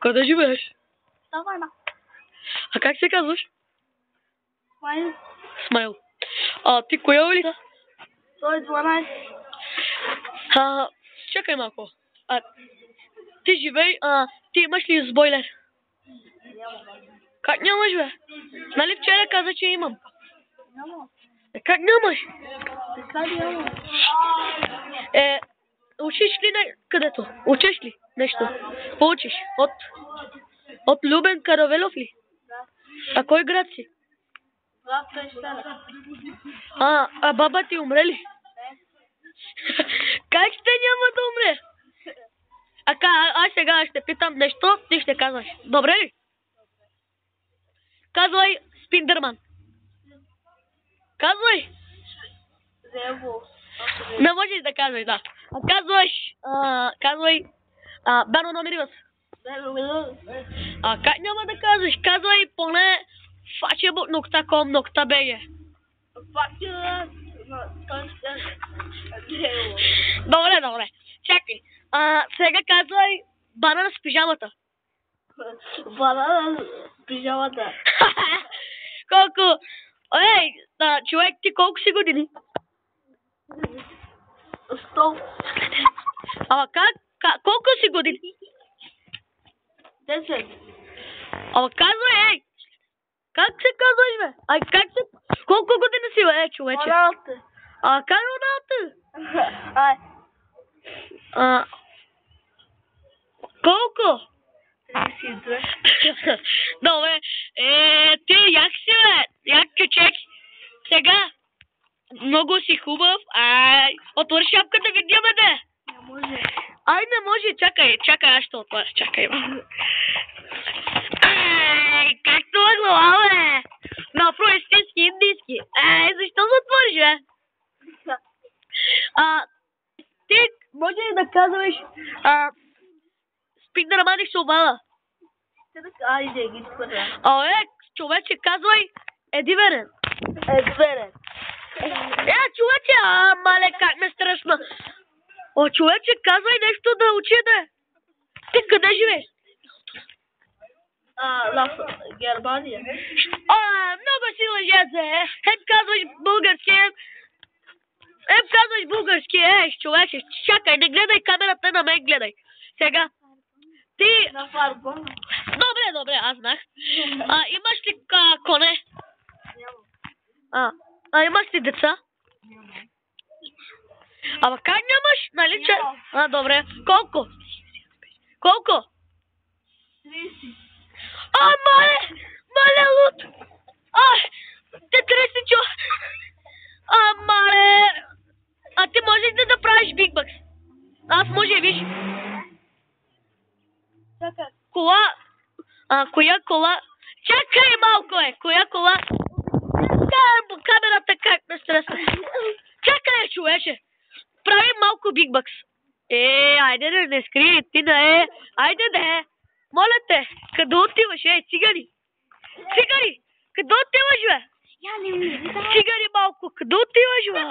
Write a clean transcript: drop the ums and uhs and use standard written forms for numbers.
Къде живееш? Давай. А как се казваш? Смайл. Смайл. Ти коя улица? Той е 12. Чакай малко. Ти живей, ти имаш ли с бойлер? Няма. Как нямаш, бе? Нали вчера каза, че имам? Няма. Как нямаш? Така няма. Учиш ли където? Учиш ли нещо? Получиш? От Любен Каравелов ли? Да. А кой град си? Град Пещера. А баба ти умре ли? Не. Как ще няма да умре? Аз сега ще питам нещо, ти ще казваш. Добре ли? Казвай Спиндерман. Казвай. Зево. Не можеш да казваш, да. Казвай Бено Номеривас. Как няма да казваш? Казвай поне facebook.com.bg. Добре. Чакай. Сега казвай банана с пижамата. Банана с пижамата. Колко? Човек, ти колко си години? 100. Колко си години? 10. Казвай, как се казваш, бе? Колко години си, бе, човече? Роналдо. Колко? 32. Добре. Ти як си, бе? Як човек? Сега. Много си хубав. Отвори шапката, видя, бе, де. Не може. Не може. Чакай, аз ще отворя. Чакай, бе. Как това глава, бе? На истински, индийски. Защо се отвориш, бе? Ти може ли да казваш Спиндерман и Шобала? Айде, ги спърля. Човече, казвай Едиверен. Едверен. Човече, мале, как ме страшно. Човече, казвай нещо да учи, да. Ти къде живееш? Германия. Много си лъжеце. Казваш български. Човече, чакай, не гледай камерата, на мен гледай. Сега, ти... На фарбон. Добре, аз знах. Имаш ли коне? Няма. Имаш ли деца? Няма. Как нямаш? Нали че? Добре. Колко? 30. Мале, луд! Те 30 чу! Мале! Ти можеш ли да правиш бигбъкс? Аз може, виж. Чакай. Кола? Коя кола? Чакай малко, коя кола? Камерата как ме стресва. Чакай, човече. Прави малко бигбъкс. Айде да не скри, ти да айде да моля те, къде отиваш, цигари? Къде отиваш, бе? Я не ми. Цигари малко, къде отиваш, бе?